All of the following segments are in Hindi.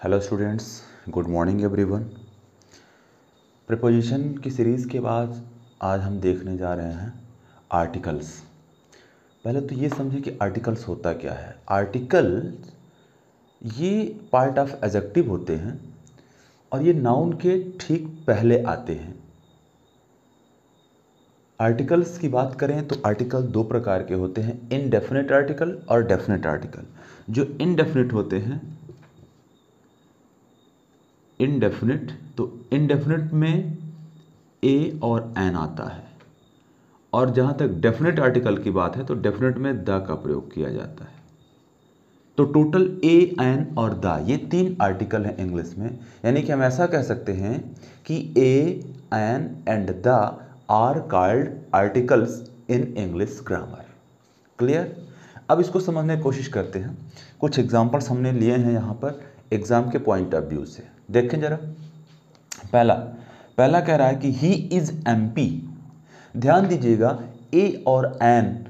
Hello students, good morning everyone. Preposition की सीरीज़ के बाद आज हम देखने जा रहे हैं आर्टिकल्स। पहले तो ये समझिए कि आर्टिकल्स होता क्या है। आर्टिकल ये पार्ट ऑफ एडजेक्टिव होते हैं और ये नाउन के ठीक पहले आते हैं। आर्टिकल्स की बात करें तो आर्टिकल दो प्रकार के होते हैं, इनडेफिनिट आर्टिकल और डेफिनिट आर्टिकल। जो इनडेफिनिट होते हैं, इनडेफिनिट, तो इनडेफिनिट में ए और एन आता है, और जहाँ तक डेफिनेट आर्टिकल की बात है तो डेफिनेट में द का प्रयोग किया जाता है। तो टोटल ए, एन और द, ये तीन आर्टिकल हैं इंग्लिश में। यानी कि हम ऐसा कह सकते हैं कि a, an and the are called articles in English grammar. Clear? अब इसको समझने की कोशिश करते हैं। कुछ एग्जाम्पल्स हमने लिए हैं यहाँ पर एग्जाम के पॉइंट ऑफ व्यू से। देखें जरा। पहला कह रहा है कि ही इज एमपी। ध्यान दीजिएगा, ए और एन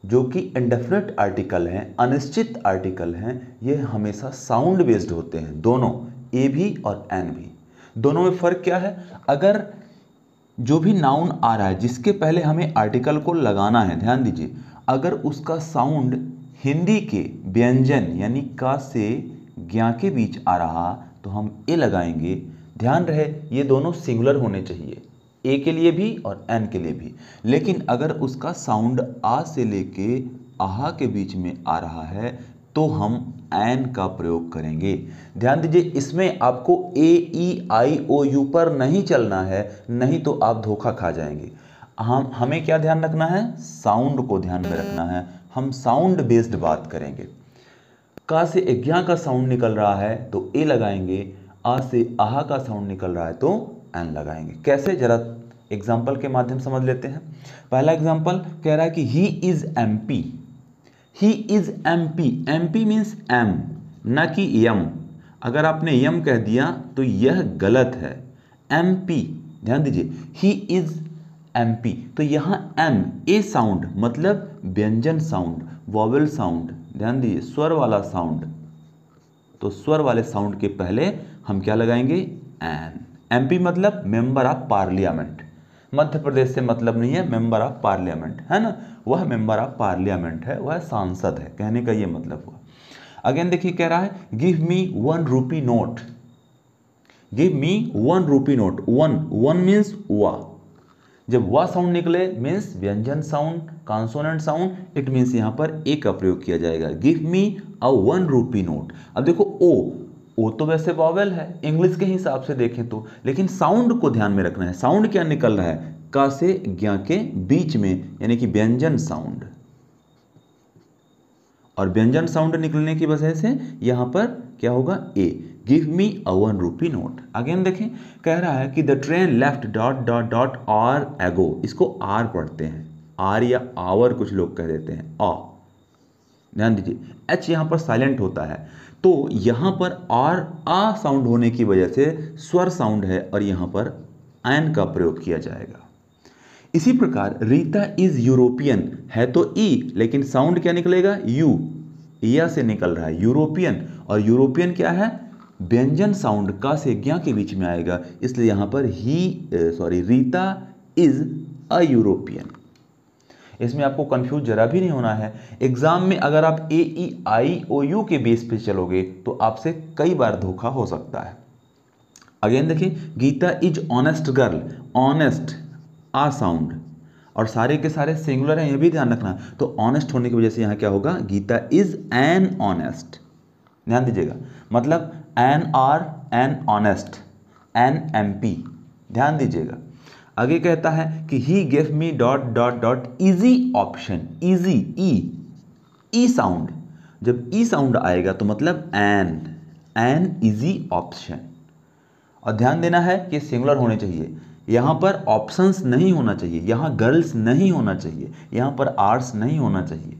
जो कि इंडेफिनिट आर्टिकल हैं, अनिश्चित आर्टिकल हैं, ये हमेशा साउंड बेस्ड होते हैं। दोनों, ए भी और एन भी। दोनों में फर्क क्या है? अगर जो भी नाउन आ रहा है जिसके पहले हमें आर्टिकल को लगाना है, ध्यान दीजिए, अगर उसका साउंड हिंदी के व्यंजन यानी का से ज्ञा के बीच आ रहा तो हम ए लगाएंगे। ध्यान रहे ये दोनों सिंगुलर होने चाहिए, ए के लिए भी और एन के लिए भी। लेकिन अगर उसका साउंड आ से लेके आहा के बीच में आ रहा है तो हम एन का प्रयोग करेंगे। ध्यान दीजिए, इसमें आपको ए, ई, आई, ओ, यू पर नहीं चलना है, नहीं तो आप धोखा खा जाएंगे। हमें क्या ध्यान रखना है? साउंड को ध्यान में रखना है। हम साउंड बेस्ड बात करेंगे। का से अज्ञा का साउंड निकल रहा है तो ए लगाएंगे, आ से आहा का साउंड निकल रहा है तो एन लगाएंगे। कैसे, जरा एग्जाम्पल के माध्यम समझ लेते हैं। पहला एग्जाम्पल कह रहा है कि he is MP. He is MP, MP means M, न कि यम। अगर आपने यम कह दिया तो यह गलत है। एमपी, ध्यान दीजिए, ही इज एमपी, तो यहां एम, ए साउंड मतलब व्यंजन साउंड, वॉवेल साउंड, ध्यान दीजिए, स्वर वाला साउंड। तो स्वर वाले साउंड के पहले हम क्या लगाएंगे? एन। एमपी मतलब member of parliament. Madhya Pradesh से मतलब नहीं है, मेंबर ऑफ पार्लियामेंट है ना, वह मेंबर ऑफ पार्लियामेंट है, वह सांसद है, कहने का ये मतलब हुआ। अगेन देखिए, कह रहा है give me 1 rupee note. Give me 1 rupee note. One means वा। जब वा साउंड निकले मीन्स व्यंजन sound, consonant sound, it means यहां पर ए का प्रयोग किया जाएगा। गिव मी अ 1 रूपी नोट। अब देखो, ओ तो वैसे वॉवेल है इंग्लिश के हिसाब से देखें तो, लेकिन साउंड को ध्यान में रखना है। साउंड क्या निकल रहा है? का से ज्ञा के बीच में, यानी कि व्यंजन साउंड। और व्यंजन साउंड निकलने की वजह से यहां पर क्या होगा? ए। गिव मी अ 1 रूपी नोट। अगेन देखें, कह रहा है कि the train left dot dot dot are एगो। इसको आर पढ़ते हैं, आर या आवर कुछ लोग कह देते हैं, आ। ध्यान दीजिए, एच यहां पर साइलेंट होता है, तो यहां पर आर, आ साउंड होने की वजह से स्वर साउंड है और यहां पर एन का प्रयोग किया जाएगा। इसी प्रकार रीता इज यूरोपियन है तो ई, लेकिन साउंड क्या निकलेगा? यू, या से निकल रहा है यूरोपियन, और यूरोपियन क्या है? व्यंजन साउंड का से ज्ञा के बीच में आएगा, इसलिए यहां पर रीता इज अ यूरोपियन। इसमें आपको कंफ्यूज जरा भी नहीं होना है। एग्जाम में अगर आप ए, ई, आई, ओ, यू के बेस पे चलोगे तो आपसे कई बार धोखा हो सकता है। अगेन देखिए, Geeta is honest girl. Honest, आ साउंड, और सारे के सारे सिंगुलर हैं, ये भी ध्यान रखना। तो ऑनेस्ट होने की वजह से यहां क्या होगा? Geeta is an honest. ध्यान दीजिएगा, मतलब an R, an honest, an MP. ध्यान दीजिएगा। आगे कहता है कि he gave me dot dot dot easy option. Easy, E sound, जब ई साउंड आएगा तो मतलब एन इजी ऑप्शन। और ध्यान देना है कि सिंगुलर होने चाहिए, यहां पर ऑप्शंस नहीं होना चाहिए, यहां गर्ल्स नहीं होना चाहिए, यहां पर आर्ट्स नहीं होना चाहिए।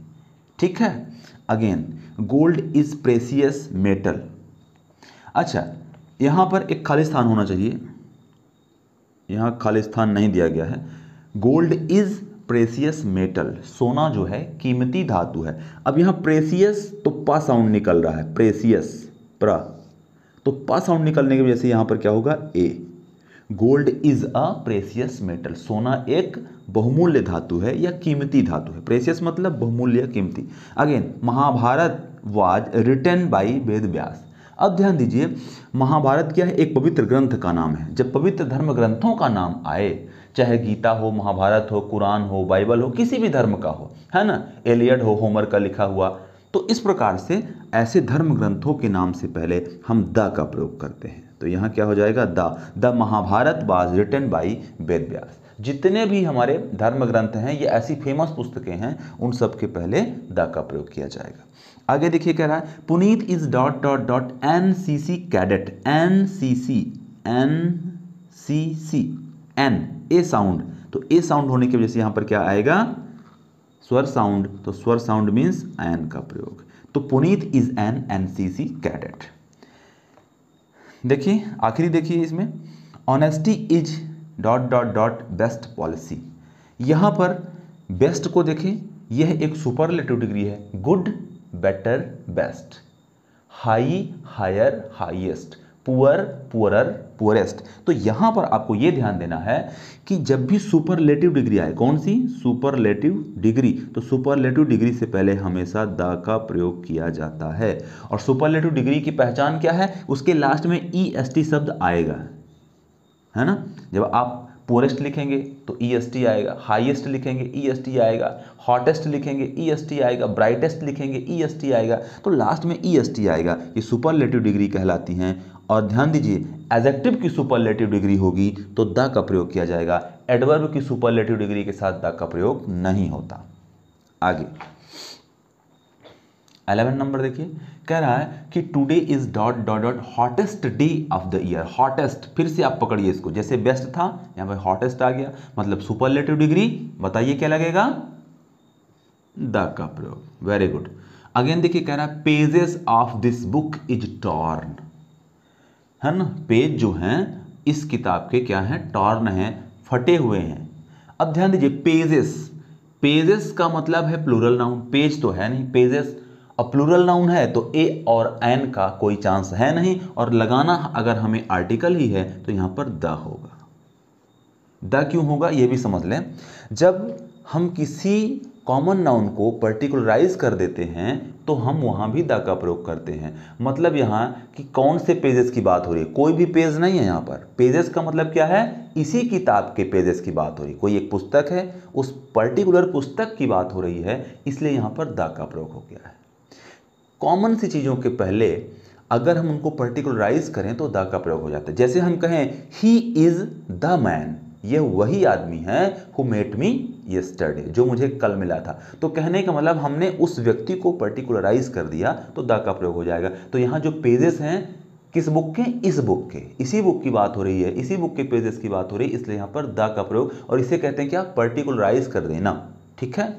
ठीक है। Again, gold is precious metal. अच्छा, यहां पर एक खाली स्थान होना चाहिए, यहां खाली स्थान नहीं दिया गया है। गोल्ड इज प्रेसियस मेटल, सोना जो है कीमती धातु है। अब यहां प्रेसियस तो पा साउंड निकल रहा है, प्रेसियस प्रा, तो प साउंड निकलने की वजह से यहाँ पर क्या होगा a. Gold is a precious metal, सोना एक बहुमूल्य धातु है या कीमती धातु है। प्रेसियस मतलब बहुमूल्य या कीमती। Again Mahabharata was written by Ved Vyas. अब ध्यान दीजिए, महाभारत क्या है, एक पवित्र ग्रंथ का नाम है। जब पवित्र धर्म ग्रंथों का नाम आए, चाहे गीता हो, महाभारत हो, कुरान हो, बाइबल हो, किसी भी धर्म का हो, है ना, एलियड हो, होमर का लिखा हुआ, तो इस प्रकार से ऐसे धर्म ग्रंथों के नाम से पहले हम द का प्रयोग करते हैं। तो यहाँ क्या हो जाएगा, the Mahabharata was written by Ved Vyas. जितने भी हमारे धर्म ग्रंथ हैं, ये ऐसी फेमस पुस्तकें हैं, उन सब के पहले द का प्रयोग किया जाएगा। आगे देखिए, कह रहा है Puneet is dot dot dot NCC cadet. NCC, NCC, N A sound, तो ए साउंड होने की वजह से यहाँ पर क्या आएगा, स्वर साउंड। तो स्वर साउंड मीन्स एन का प्रयोग। तो Puneet is an NCC cadet. देखिए आखिरी देखिए इसमें, honesty is dot dot dot best policy. यहाँ पर बेस्ट को देखें, यह एक सुपरलेटिव डिग्री है। Good, better, best, high, higher, highest, poor, poorer, poorest. तो यहाँ पर आपको ये ध्यान देना है कि जब भी सुपरलेटिव डिग्री आए, कौन सी, सुपरलेटिव डिग्री, तो सुपरलेटिव डिग्री से पहले हमेशा द का प्रयोग किया जाता है। और सुपरलेटिव डिग्री की पहचान क्या है, उसके लास्ट में EST शब्द आएगा, है ना। जब आप पुअरेस्ट लिखेंगे तो EST आएगा, हाईएस्ट लिखेंगे EST आएगा, हॉटेस्ट लिखेंगे EST आएगा, ब्राइटेस्ट लिखेंगे EST आएगा, तो लास्ट में EST आएगा। ये सुपरलेटिव डिग्री कहलाती हैं। और ध्यान दीजिए, एडजेक्टिव की सुपरलेटिव डिग्री होगी तो द का प्रयोग किया जाएगा। एडवर्ब की सुपरलेटिव डिग्री के साथ द का प्रयोग नहीं होता। आगे 11 नंबर देखिए, कह रहा है कि today is dot dot dot hottest day of the year. Hottest, फिर से आप पकड़िए इसको, जैसे बेस्ट था यहाँ पर हॉटेस्ट आ गया, मतलब सुपरलेटिव डिग्री। बताइए क्या लगेगा, द का प्रयोग। Very good. अगेन देखिए, कह रहा है pages of this book is torn, है ना। पेज जो हैं इस किताब के क्या हैं, टॉर्न हैं, फटे हुए हैं। अब ध्यान दीजिए, पेजेस, पेजेस का मतलब है प्लूरल नाउन, पेज तो है नहीं, पेजेस। अब प्लूरल नाउन है तो ए और एन का कोई चांस है नहीं, और लगाना अगर हमें आर्टिकल ही है तो यहाँ पर द होगा। द क्यों होगा ये भी समझ लें। जब हम किसी कॉमन नाउन को पर्टिकुलराइज कर देते हैं तो हम वहाँ भी द का प्रयोग करते हैं। मतलब यहाँ कि कौन से पेजेस की बात हो रही है, कोई भी पेज नहीं है यहाँ पर। पेजेस का मतलब क्या है, इसी किताब के पेजेस की बात हो रही है। कोई एक पुस्तक है, उस पर्टिकुलर पुस्तक की बात हो रही है, इसलिए यहाँ पर द का प्रयोग हो गया है। कॉमन सी चीज़ों के पहले अगर हम उनको पर्टिकुलराइज करें तो द का प्रयोग हो जाता है। जैसे हम कहें ही इज़ द मैन, यह वही आदमी है हु मेट मी यस्टरडे, जो मुझे कल मिला था। तो कहने का मतलब हमने उस व्यक्ति को पर्टिकुलराइज कर दिया तो द का प्रयोग हो जाएगा। तो यहाँ जो पेजेस हैं किस बुक के, इस बुक के, इसी बुक की बात हो रही है, इसी बुक के पेजेस की बात हो रही है, इसलिए यहाँ पर द का प्रयोग, और इसे कहते हैं क्या, पर्टिकुलराइज कर देना। ठीक है,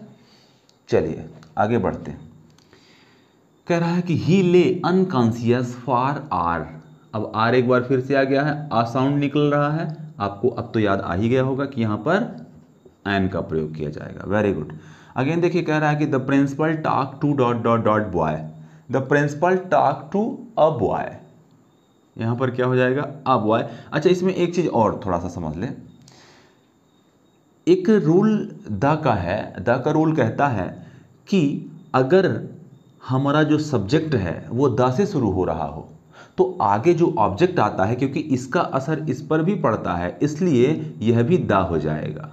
चलिए आगे बढ़ते हैं। कह रहा है कि ही ले अनकॉन्शियस फॉर आर। अब आर एक बार फिर से आ गया है, आ साउंड निकल रहा है, आपको अब तो याद आ ही गया होगा कि यहाँ पर एन का प्रयोग किया जाएगा। Very good. अगेन देखिए, कह रहा है कि the principal talk to dot dot dot boy. The principal talk to a boy, यहाँ पर क्या हो जाएगा, अ बॉय। अच्छा, इसमें एक चीज और थोड़ा सा समझ लें। एक रूल द का है, द का रूल कहता है कि अगर हमारा जो सब्जेक्ट है वो द से शुरू हो रहा हो तो आगे जो ऑब्जेक्ट आता है, क्योंकि इसका असर इस पर भी पड़ता है, इसलिए यह भी द हो जाएगा।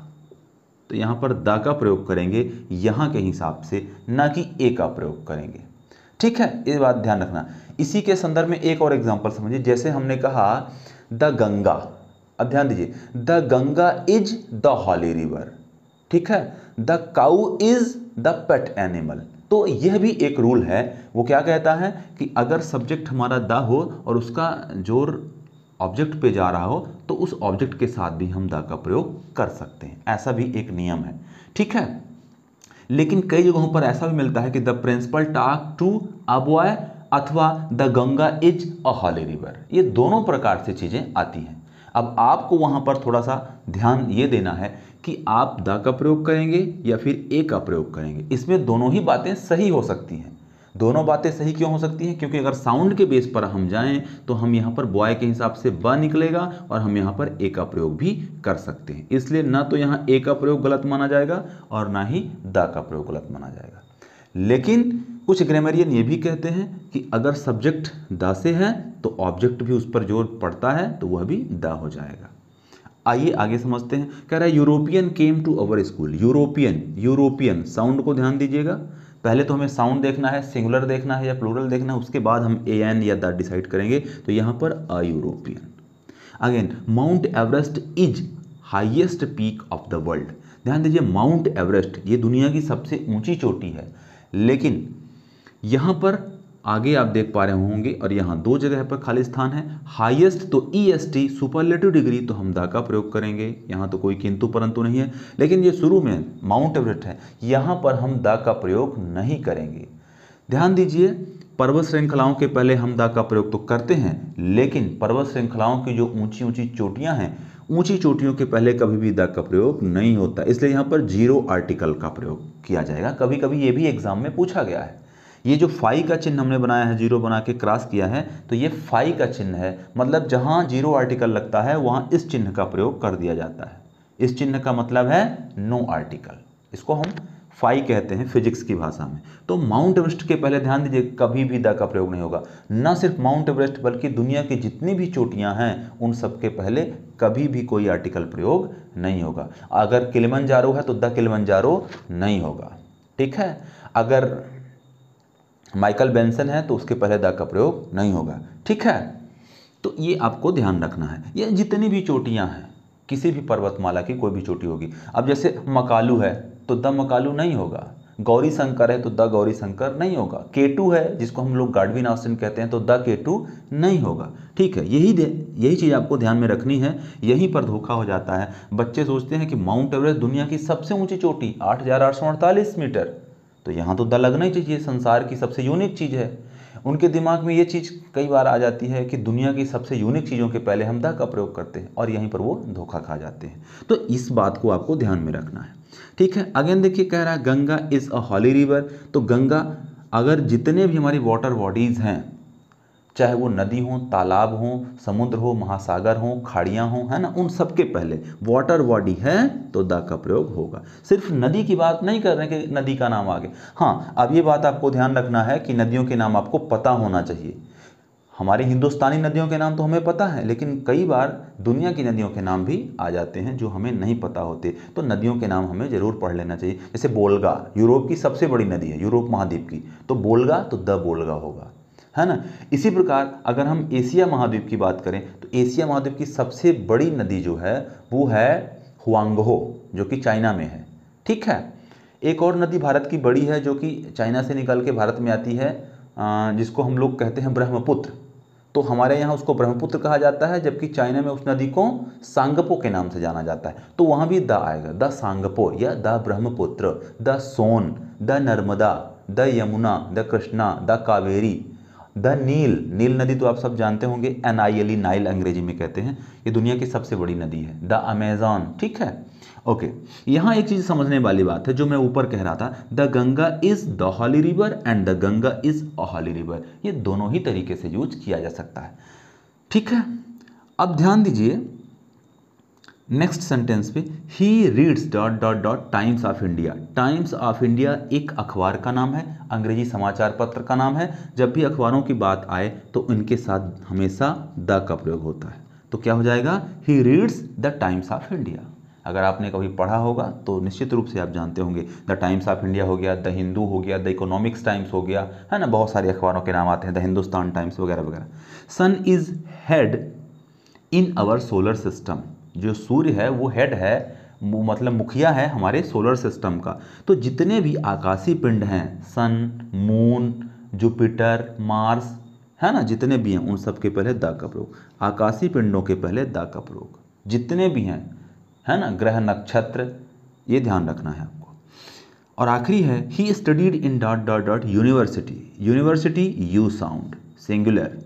तो यहाँ पर द का प्रयोग करेंगे यहाँ के हिसाब से, ना कि ए का प्रयोग करेंगे। ठीक है, ये बात ध्यान रखना। इसी के संदर्भ में एक और एग्जांपल समझिए। जैसे हमने कहा द गंगा, अब ध्यान दीजिए, the Ganga is the holy river. ठीक है, the cow is the pet animal. तो यह भी एक रूल है। वो क्या कहता है कि अगर सब्जेक्ट हमारा द हो और उसका जोर ऑब्जेक्ट पे जा रहा हो तो उस ऑब्जेक्ट के साथ भी हम द का प्रयोग कर सकते हैं। ऐसा भी एक नियम है। ठीक है, लेकिन कई जगहों पर ऐसा भी मिलता है कि the principal talk to a boy अथवा the Ganga is a holy river. ये दोनों प्रकार से चीज़ें आती हैं। अब आपको वहाँ पर थोड़ा सा ध्यान ये देना है कि आप द का प्रयोग करेंगे या फिर ए का प्रयोग करेंगे। इसमें दोनों ही बातें सही हो सकती हैं। दोनों बातें सही क्यों हो सकती हैं? क्योंकि अगर साउंड के बेस पर हम जाएं तो हम यहाँ पर बॉय के हिसाब से ब निकलेगा और हम यहाँ पर ए का प्रयोग भी कर सकते हैं। इसलिए ना तो यहाँ ए का प्रयोग गलत माना जाएगा और ना ही द का प्रयोग गलत माना जाएगा। लेकिन कुछ ग्रामरियन ये भी कहते हैं कि अगर सब्जेक्ट द से है तो ऑब्जेक्ट भी उस पर जोर पड़ता है तो वह भी द हो जाएगा। आइए आगे समझते हैं। कह रहा है European came to our school. European sound को ध्यान दीजिएगा। पहले तो हमें साउंड देखना है, सिंगुलर देखना है या प्लूरल देखना है, उसके बाद हम ए एन या द डिसाइड करेंगे। तो यहाँ पर a European. Again, mount Everest is highest peak of the world. ध्यान दीजिए, माउंट एवरेस्ट ये दुनिया की सबसे ऊंची चोटी है, लेकिन यहाँ पर आगे आप देख पा रहे होंगे और यहाँ दो जगह पर खाली स्थान है। हाईएस्ट तो EST, सुपरलेटिव डिग्री तो हम द का प्रयोग करेंगे, यहाँ तो कोई किंतु परंतु नहीं है। लेकिन ये शुरू में माउंट एवरेस्ट है, यहाँ पर हम द का प्रयोग नहीं करेंगे। ध्यान दीजिए, पर्वत श्रृंखलाओं के पहले हम द का प्रयोग तो करते हैं, लेकिन पर्वत श्रृंखलाओं की जो ऊंची ऊंची चोटियाँ हैं, ऊंची चोटियों के पहले कभी भी द का प्रयोग नहीं होता। इसलिए यहाँ पर जीरो आर्टिकल का प्रयोग किया जाएगा। कभी कभी ये भी एग्जाम में पूछा गया है। ये जो फाई का चिन्ह हमने बनाया है, जीरो बना के क्रॉस किया है, तो ये फाई का चिन्ह है। मतलब जहाँ जीरो आर्टिकल लगता है वहाँ इस चिन्ह का प्रयोग कर दिया जाता है। इस चिन्ह का मतलब है नो आर्टिकल। इसको हम फाई कहते हैं फिजिक्स की भाषा में। तो माउंट एवरेस्ट के पहले ध्यान दीजिए, कभी भी द का प्रयोग नहीं होगा। न सिर्फ माउंट एवरेस्ट बल्कि दुनिया की जितनी भी चोटियां हैं उन सब के पहले कभी भी कोई आर्टिकल प्रयोग नहीं होगा। अगर किलिमंजारो है तो द किलिमंजारो नहीं होगा। ठीक है, अगर माइकल बेंसन है तो उसके पहले द का प्रयोग नहीं होगा। ठीक है, तो ये आपको ध्यान रखना है। ये जितनी भी चोटियां हैं, किसी भी पर्वतमाला की कोई भी चोटी होगी। अब जैसे मकालू है तो द मकालू नहीं होगा, गौरी शंकर है तो द गौरी शंकर नहीं होगा, केटू है जिसको हम लोग गाडविन ऑस्टिन कहते हैं तो द केटू नहीं होगा। ठीक है, यही चीज़ आपको ध्यान में रखनी है। यहीं पर धोखा हो जाता है। बच्चे सोचते हैं कि माउंट एवरेस्ट दुनिया की सबसे ऊंची चोटी 8,848 मीटर, तो यहाँ तो द लगना ही चाहिए, संसार की सबसे यूनिक चीज़ है। उनके दिमाग में ये चीज़ कई बार आ जाती है कि दुनिया की सबसे यूनिक चीज़ों के पहले हम द का प्रयोग करते हैं और यहीं पर वो धोखा खा जाते हैं। तो इस बात को आपको ध्यान में रखना है। ठीक है, अगेन देखिए, कह रहा है Ganga is a holy river. तो गंगा, अगर जितने भी हमारी वाटर बॉडीज़ हैं, चाहे वो नदी हो, तालाब हो, समुद्र हो, महासागर हो, खाड़ियाँ हो, है ना, उन सब के पहले वाटर बॉडी है तो द का प्रयोग होगा। सिर्फ नदी की बात नहीं कर रहे हैं कि नदी का नाम आगे। हाँ, अब ये बात आपको ध्यान रखना है कि नदियों के नाम आपको पता होना चाहिए। हमारे हिंदुस्तानी नदियों के नाम तो हमें पता है, लेकिन कई बार दुनिया की नदियों के नाम भी आ जाते हैं जो हमें नहीं पता होते। तो नदियों के नाम हमें ज़रूर पढ़ लेना चाहिए। जैसे बोल्गा यूरोप की सबसे बड़ी नदी है, यूरोप महाद्वीप की, तो बोल्गा तो द बोल्गा होगा, है ना। इसी प्रकार अगर हम एशिया महाद्वीप की बात करें तो एशिया महाद्वीप की सबसे बड़ी नदी जो है वो है हुआंगहो, जो कि चाइना में है। ठीक है, एक और नदी भारत की बड़ी है जो कि चाइना से निकल के भारत में आती है, जिसको हम लोग कहते हैं ब्रह्मपुत्र। तो हमारे यहाँ उसको ब्रह्मपुत्र कहा जाता है, जबकि चाइना में उस नदी को सांगपो के नाम से जाना जाता है। तो वहाँ भी द आएगा, द सांगपो या the Brahmaputra, the Son, the Narmada, the Yamuna, the Krishna, the Kaveri, the Nile. Nile नदी तो आप सब जानते होंगे, NILE, नाइल अंग्रेजी में कहते हैं। ये दुनिया की सबसे बड़ी नदी है। The Amazon. ठीक है, ओके। यहाँ एक चीज़ समझने वाली बात है जो मैं ऊपर कह रहा था, the Ganga is the holy river and the Ganga is a holy river. ये दोनों ही तरीके से यूज किया जा सकता है। ठीक है, अब ध्यान दीजिए नेक्स्ट सेंटेंस पे, he reads dot dot dot times of India. Times of India एक अखबार का नाम है, अंग्रेजी समाचार पत्र का नाम है। जब भी अखबारों की बात आए तो इनके साथ हमेशा द का प्रयोग होता है। तो क्या हो जाएगा, he reads the times of India. अगर आपने कभी पढ़ा होगा तो निश्चित रूप से आप जानते होंगे, द टाइम्स ऑफ इंडिया हो गया, द हिंदू हो गया, द इकोनॉमिक्स टाइम्स हो गया, है ना, बहुत सारे अखबारों के नाम आते हैं, द हिंदुस्तान टाइम्स वगैरह वगैरह। Sun is head in our solar system. जो सूर्य है वो हेड है, मतलब मुखिया है हमारे सोलर सिस्टम का। तो जितने भी आकाशीय पिंड हैं, सन, मून, जुपिटर, मार्स, है ना, जितने भी हैं उन सब के पहले द का प्रयोग। आकाशीय पिंडों के पहले द का प्रयोग, जितने भी हैं, है ना, ग्रह नक्षत्र, ये ध्यान रखना है आपको। और आखिरी है, he studied in dot dot dot university. University U sound, singular,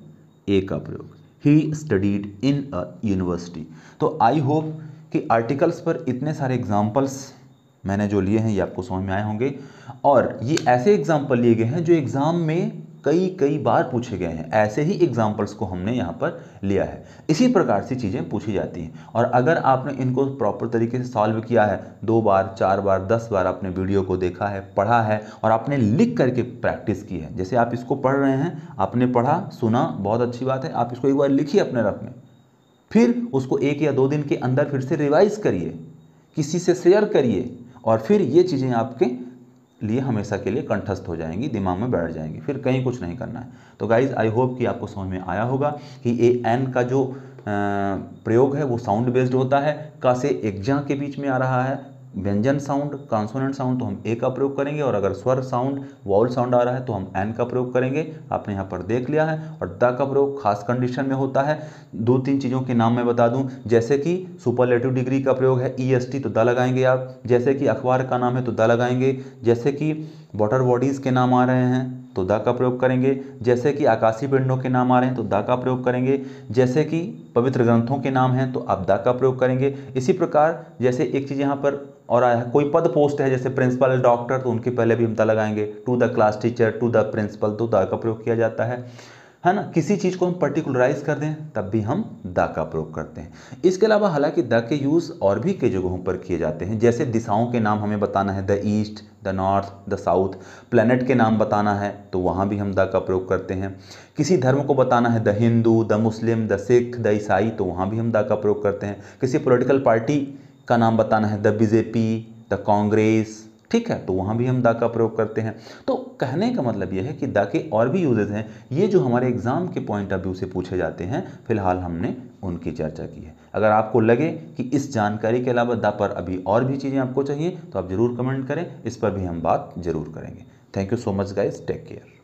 a का प्रयोग, ही स्टडीड इन अ यूनिवर्सिटी। तो आई होप कि आर्टिकल्स पर इतने सारे एग्जाम्पल्स मैंने जो लिए हैं ये आपको समझ में आए होंगे। और ये ऐसे एग्जाम्पल लिए गए हैं जो एग्ज़ाम में कई बार पूछे गए हैं, ऐसे ही एग्जाम्पल्स को हमने यहाँ पर लिया है। इसी प्रकार से चीज़ें पूछी जाती हैं और अगर आपने इनको प्रॉपर तरीके से सॉल्व किया है, 2 बार 4 बार 10 बार आपने वीडियो को देखा है, पढ़ा है और आपने लिख करके प्रैक्टिस की है, जैसे आप इसको पढ़ रहे हैं, आपने पढ़ा सुना, बहुत अच्छी बात है, आप इसको एक बार लिखिए अपने रफ में, फिर उसको 1 या 2 दिन के अंदर फिर से रिवाइज करिए, किसी से शेयर करिए और फिर ये चीज़ें आपके लिए हमेशा के लिए कंठस्थ हो जाएंगी, दिमाग में बैठ जाएंगी, फिर कहीं कुछ नहीं करना है। तो गाइज़ आई होप कि आपको समझ में आया होगा कि ए एन का जो प्रयोग है वो साउंड बेस्ड होता है। का से एक जा के बीच में आ रहा है व्यंजन साउंड, कॉन्सोनेंट साउंड, तो हम ए का प्रयोग करेंगे और अगर स्वर साउंड वॉवल साउंड आ रहा है तो हम एन का प्रयोग करेंगे। आपने यहाँ पर देख लिया है। और द का प्रयोग खास कंडीशन में होता है। 2-3 चीज़ों के नाम मैं बता दूं, जैसे कि सुपरलेटिव डिग्री का प्रयोग है EST तो द लगाएंगे आप, जैसे कि अखबार का नाम है तो द लगाएंगे, जैसे कि वाटर बॉडीज़ के नाम आ रहे हैं तो द का प्रयोग करेंगे, जैसे कि आकाशीय पिंडों के नाम आ रहे हैं तो द का प्रयोग करेंगे, जैसे कि पवित्र ग्रंथों के नाम हैं तो आप द का प्रयोग करेंगे। इसी प्रकार जैसे एक चीज़ यहाँ पर और आया है, कोई पद पोस्ट है जैसे प्रिंसिपल डॉक्टर तो उनके पहले भी हम द लगाएंगे। To the class teacher, to the principal तो द का प्रयोग किया जाता है ना। किसी चीज़ को हम पर्टिकुलराइज कर दें तब भी हम द का प्रयोग करते हैं। इसके अलावा हालांकि द के यूज़ और भी कई जगहों पर किए जाते हैं, जैसे दिशाओं के नाम हमें बताना है, the east, the north, the south. Planet के नाम बताना है तो वहाँ भी हम द का प्रयोग करते हैं। किसी धर्म को बताना है, the Hindu, the Muslim, the Sikh, the ईसाई, तो वहाँ भी हम द का प्रयोग करते हैं। किसी पॉलिटिकल पार्टी का नाम बताना है, द BJP, द कांग्रेस, ठीक है, तो वहाँ भी हम द का प्रयोग करते हैं। तो कहने का मतलब यह है कि द के और भी यूजेस हैं, ये जो हमारे एग्जाम के पॉइंट ऑफ व्यू से पूछे जाते हैं, फिलहाल हमने उनकी चर्चा की है। अगर आपको लगे कि इस जानकारी के अलावा द पर अभी और भी चीज़ें आपको चाहिए तो आप ज़रूर कमेंट करें, इस पर भी हम बात ज़रूर करेंगे। Thank you so much guys, take care.